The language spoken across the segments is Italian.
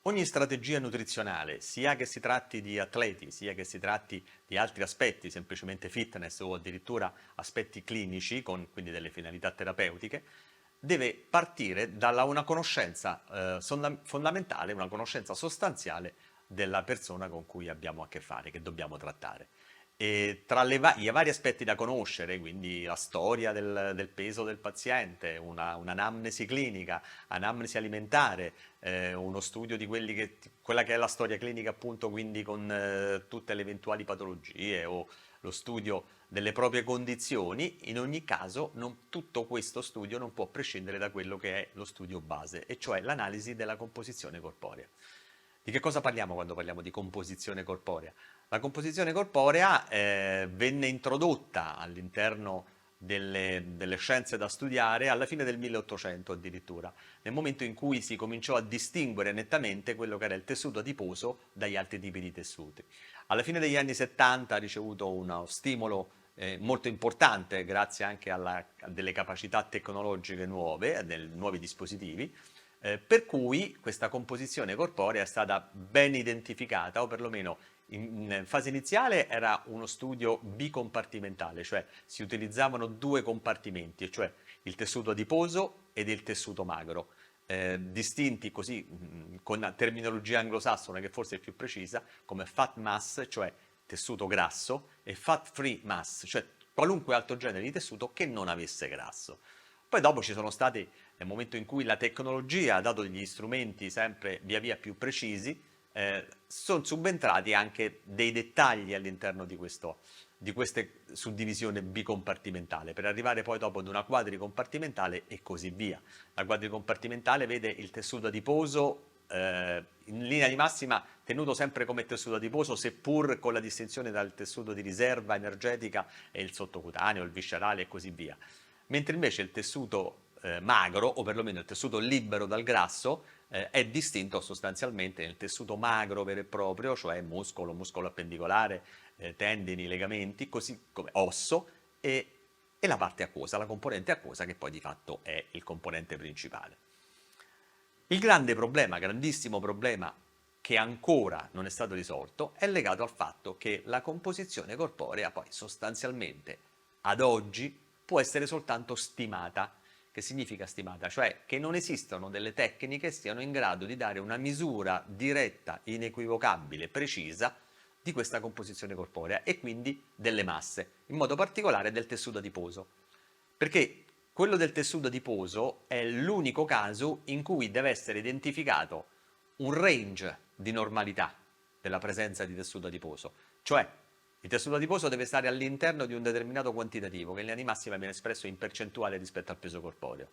Ogni strategia nutrizionale, sia che si tratti di atleti, sia che si tratti di altri aspetti, semplicemente fitness o addirittura aspetti clinici, con quindi delle finalità terapeutiche, deve partire da una conoscenza fondamentale, una conoscenza sostanziale della persona con cui abbiamo a che fare, che dobbiamo trattare. E tra i vari aspetti da conoscere, quindi la storia del peso del paziente, un'anamnesi clinica, anamnesi alimentare, uno studio di quella che è la storia clinica appunto, quindi con tutte le eventuali patologie o lo studio delle proprie condizioni, in ogni caso tutto questo studio non può prescindere da quello che è lo studio base, e cioè l'analisi della composizione corporea. Di che cosa parliamo quando parliamo di composizione corporea? La composizione corporea venne introdotta all'interno delle scienze da studiare alla fine del 1800 addirittura, nel momento in cui si cominciò a distinguere nettamente quello che era il tessuto adiposo dagli altri tipi di tessuti. Alla fine degli anni 70 ha ricevuto uno stimolo molto importante grazie anche a delle capacità tecnologiche nuove, a dei nuovi dispositivi, per cui questa composizione corporea è stata ben identificata, o perlomeno in fase iniziale era uno studio bicompartimentale, cioè si utilizzavano due compartimenti, cioè il tessuto adiposo ed il tessuto magro, distinti così con terminologia anglosassone che forse è più precisa, come fat mass, cioè tessuto grasso, e fat free mass, cioè qualunque altro genere di tessuto che non avesse grasso. Poi dopo ci sono stati, nel momento in cui la tecnologia ha dato degli strumenti sempre via via più precisi, sono subentrati anche dei dettagli all'interno di questa suddivisione bicompartimentale, per arrivare poi dopo ad una quadricompartimentale e così via. La quadricompartimentale vede il tessuto adiposo in linea di massima tenuto sempre come tessuto adiposo, seppur con la distinzione dal tessuto di riserva energetica e il sottocutaneo, il viscerale e così via. Mentre invece il tessuto magro, o perlomeno il tessuto libero dal grasso, è distinto sostanzialmente nel tessuto magro vero e proprio, cioè muscolo, muscolo appendicolare, tendini, legamenti, così come osso, e la parte acquosa, la componente acquosa, che poi di fatto è il componente principale. Il grande problema, grandissimo problema, che ancora non è stato risolto, è legato al fatto che la composizione corporea poi sostanzialmente ad oggi può essere soltanto stimata. Che significa stimata? Cioè che non esistono delle tecniche che siano in grado di dare una misura diretta, inequivocabile, precisa di questa composizione corporea e quindi delle masse, in modo particolare del tessuto adiposo. Perché quello del tessuto adiposo è l'unico caso in cui deve essere identificato un range di normalità della presenza di tessuto adiposo, cioè il tessuto adiposo deve stare all'interno di un determinato quantitativo che in linea di massima viene espresso in percentuale rispetto al peso corporeo.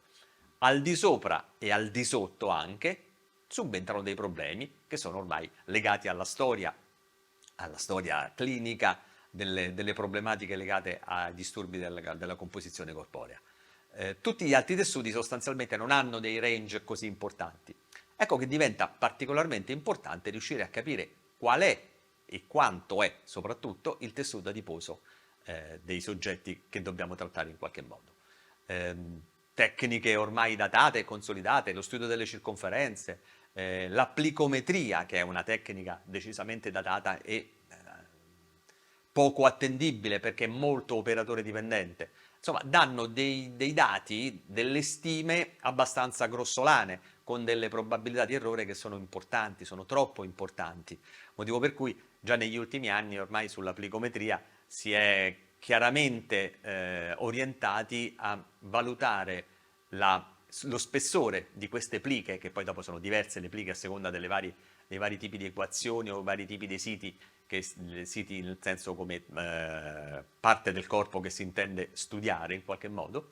Al di sopra e al di sotto anche subentrano dei problemi che sono ormai legati alla storia clinica, delle problematiche legate ai disturbi della composizione corporea. Tutti gli altri tessuti sostanzialmente non hanno dei range così importanti. Ecco che diventa particolarmente importante riuscire a capire qual è e quanto è soprattutto il tessuto adiposo dei soggetti che dobbiamo trattare in qualche modo. Tecniche ormai datate e consolidate, lo studio delle circonferenze, l'applicometria, che è una tecnica decisamente datata e poco attendibile perché è molto operatore dipendente. Insomma, danno dei dati, delle stime abbastanza grossolane, con delle probabilità di errore che sono importanti, sono troppo importanti. Motivo per cui già negli ultimi anni ormai sull'applicometria si è chiaramente orientati a valutare lo spessore di queste pliche, che poi dopo sono diverse le pliche a seconda dei vari tipi di equazioni o vari tipi di siti, siti nel senso come parte del corpo che si intende studiare in qualche modo,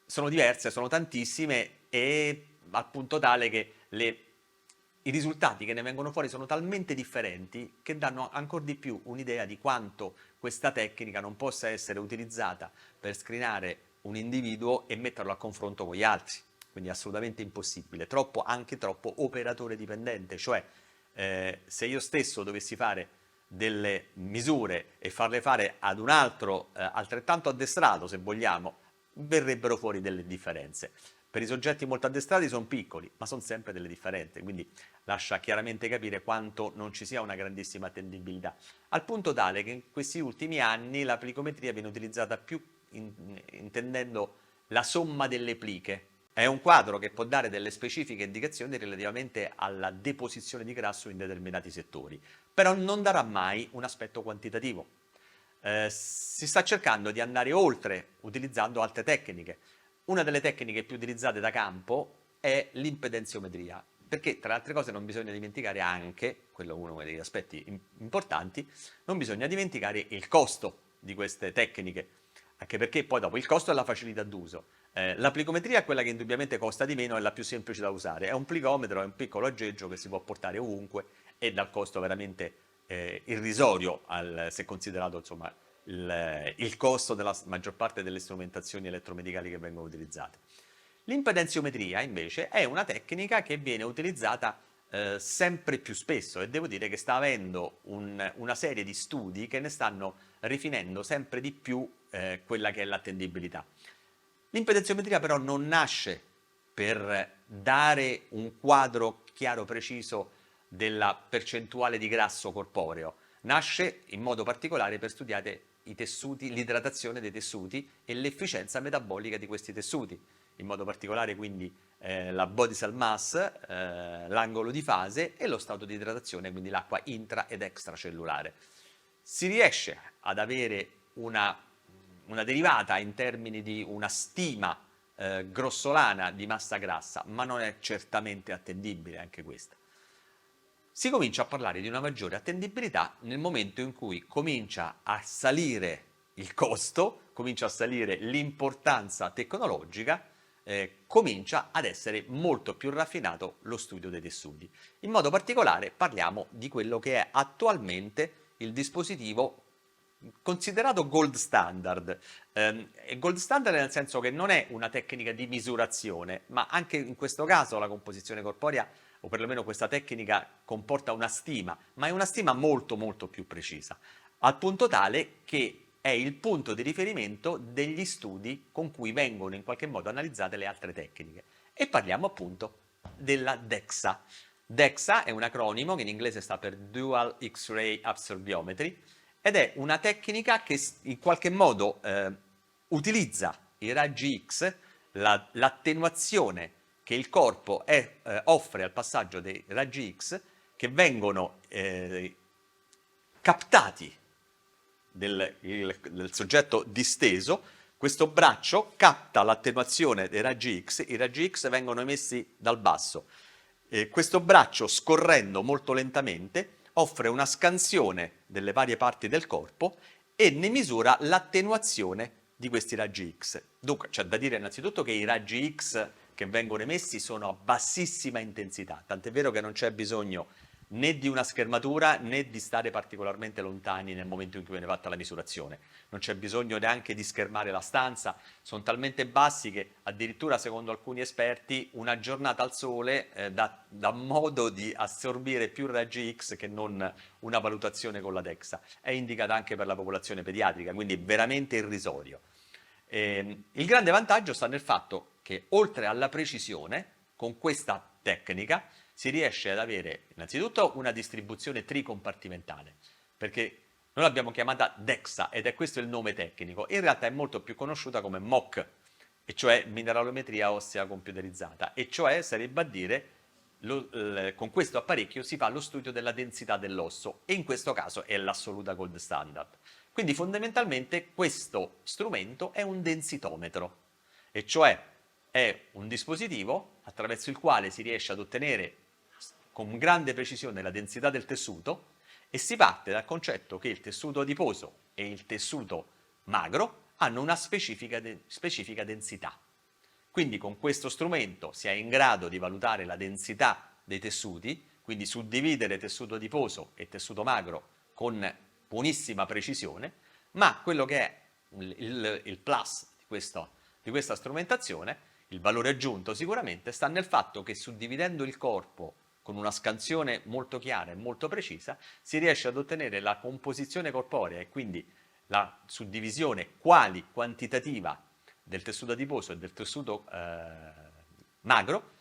sono diverse, sono tantissime, e al punto tale che i risultati che ne vengono fuori sono talmente differenti che danno ancora di più un'idea di quanto questa tecnica non possa essere utilizzata per screenare un individuo e metterlo a confronto con gli altri. Quindi è assolutamente impossibile, anche troppo operatore dipendente, cioè se io stesso dovessi fare delle misure e farle fare ad un altro altrettanto addestrato, se vogliamo, verrebbero fuori delle differenze. Per i soggetti molto addestrati sono piccoli, ma sono sempre delle differenze, quindi lascia chiaramente capire quanto non ci sia una grandissima attendibilità. Al punto tale che in questi ultimi anni la plicometria viene utilizzata più intendendo la somma delle pliche. È un quadro che può dare delle specifiche indicazioni relativamente alla deposizione di grasso in determinati settori, però non darà mai un aspetto quantitativo. Si sta cercando di andare oltre utilizzando altre tecniche. Una delle tecniche più utilizzate da campo è l'impedenziometria, perché tra le altre cose non bisogna dimenticare anche, quello è uno degli aspetti importanti, non bisogna dimenticare il costo di queste tecniche, anche perché poi dopo il costo è la facilità d'uso. La plicometria è quella che indubbiamente costa di meno, è la più semplice da usare, è un plicometro, è un piccolo aggeggio che si può portare ovunque e dal costo veramente irrisorio se considerato insomma, il costo della maggior parte delle strumentazioni elettromedicali che vengono utilizzate. L'impedenziometria invece è una tecnica che viene utilizzata sempre più spesso e devo dire che sta avendo una serie di studi che ne stanno rifinendo sempre di più quella che è l'attendibilità. L'impedenziometria però non nasce per dare un quadro chiaro preciso della percentuale di grasso corporeo, nasce in modo particolare per studiare i tessuti, l'idratazione dei tessuti e l'efficienza metabolica di questi tessuti, in modo particolare quindi la body cell mass, l'angolo di fase e lo stato di idratazione, quindi l'acqua intra ed extracellulare. Si riesce ad avere una derivata in termini di una stima grossolana di massa grassa, ma non è certamente attendibile anche questa. Si comincia a parlare di una maggiore attendibilità nel momento in cui comincia a salire il costo, comincia a salire l'importanza tecnologica, comincia ad essere molto più raffinato lo studio dei tessuti. In modo particolare parliamo di quello che è attualmente il dispositivo considerato gold standard. Gold standard nel senso che non è una tecnica di misurazione, ma anche in questo caso la composizione corporea o perlomeno questa tecnica comporta una stima, ma è una stima molto molto più precisa, al punto tale che è il punto di riferimento degli studi con cui vengono in qualche modo analizzate le altre tecniche. E parliamo appunto della DEXA. DEXA è un acronimo che in inglese sta per Dual X-Ray Absorbiometry ed è una tecnica che in qualche modo utilizza i raggi X, l'attenuazione che il corpo offre al passaggio dei raggi X che vengono captati del soggetto disteso. Questo braccio capta l'attenuazione dei raggi X, i raggi X vengono emessi dal basso. Questo braccio, scorrendo molto lentamente, offre una scansione delle varie parti del corpo e ne misura l'attenuazione di questi raggi X. Dunque c'è da dire innanzitutto che i raggi X che vengono emessi sono a bassissima intensità, tant'è vero che non c'è bisogno né di una schermatura né di stare particolarmente lontani nel momento in cui viene fatta la misurazione. Non c'è bisogno neanche di schermare la stanza, sono talmente bassi che addirittura secondo alcuni esperti una giornata al sole dà modo di assorbire più raggi X che non una valutazione con la DEXA. È indicata anche per la popolazione pediatrica, quindi veramente irrisorio. Il grande vantaggio sta nel fatto che oltre alla precisione, con questa tecnica si riesce ad avere innanzitutto una distribuzione tricompartimentale, perché noi l'abbiamo chiamata DEXA ed è questo il nome tecnico, in realtà è molto più conosciuta come MOC, e cioè mineralometria ossea computerizzata, e cioè sarebbe a dire con questo apparecchio si fa lo studio della densità dell'osso e in questo caso è l'assoluta gold standard. Quindi fondamentalmente questo strumento è un densitometro, e cioè è un dispositivo attraverso il quale si riesce ad ottenere con grande precisione la densità del tessuto e si parte dal concetto che il tessuto adiposo e il tessuto magro hanno una specifica densità. Quindi con questo strumento si è in grado di valutare la densità dei tessuti, quindi suddividere tessuto adiposo e tessuto magro con buonissima precisione, ma quello che è il plus di questa strumentazione, il valore aggiunto sicuramente, sta nel fatto che suddividendo il corpo con una scansione molto chiara e molto precisa si riesce ad ottenere la composizione corporea e quindi la suddivisione quantitativa del tessuto adiposo e del tessuto magro,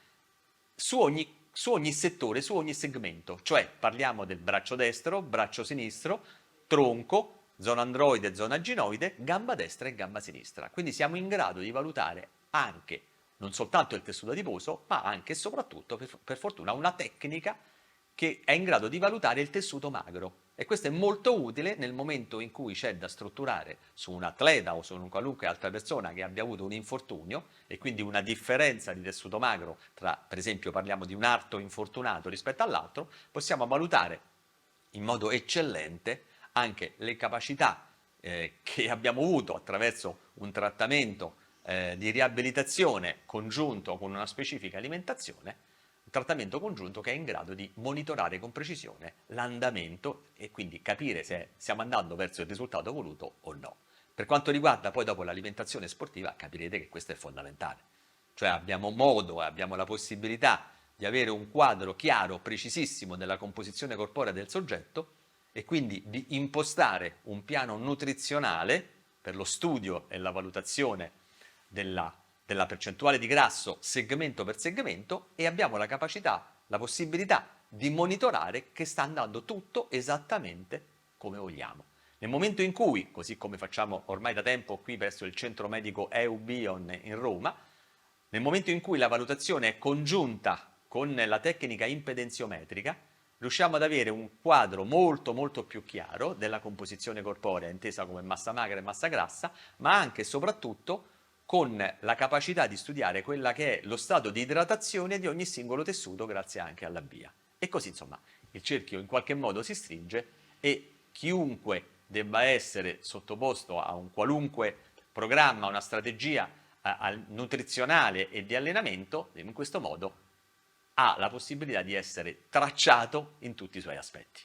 su ogni settore, su ogni segmento, cioè parliamo del braccio destro, braccio sinistro, tronco, zona androide, zona ginoide, gamba destra e gamba sinistra. Quindi siamo in grado di valutare anche, non soltanto il tessuto adiposo, ma anche e soprattutto, per fortuna, una tecnica che è in grado di valutare il tessuto magro. E questo è molto utile nel momento in cui c'è da strutturare su un atleta o su una qualunque altra persona che abbia avuto un infortunio e quindi una differenza di tessuto magro tra, per esempio, parliamo di un arto infortunato rispetto all'altro, possiamo valutare in modo eccellente anche le capacità che abbiamo avuto attraverso un trattamento di riabilitazione congiunto con una specifica alimentazione, un trattamento congiunto che è in grado di monitorare con precisione l'andamento e quindi capire se stiamo andando verso il risultato voluto o no. Per quanto riguarda poi dopo l'alimentazione sportiva, capirete che questo è fondamentale. Cioè abbiamo modo, abbiamo la possibilità di avere un quadro chiaro, precisissimo della composizione corporea del soggetto e quindi di impostare un piano nutrizionale per lo studio e la valutazione della percentuale di grasso segmento per segmento e abbiamo la capacità, la possibilità di monitorare che sta andando tutto esattamente come vogliamo. Nel momento in cui, così come facciamo ormai da tempo qui presso il centro medico EUBION in Roma, nel momento in cui la valutazione è congiunta con la tecnica impedenziometrica, riusciamo ad avere un quadro molto molto più chiaro della composizione corporea intesa come massa magra e massa grassa, ma anche e soprattutto con la capacità di studiare quella che è lo stato di idratazione di ogni singolo tessuto grazie anche alla BIA. E così insomma il cerchio in qualche modo si stringe e chiunque debba essere sottoposto a un qualunque programma, una strategia nutrizionale e di allenamento, in questo modo ha la possibilità di essere tracciato in tutti i suoi aspetti.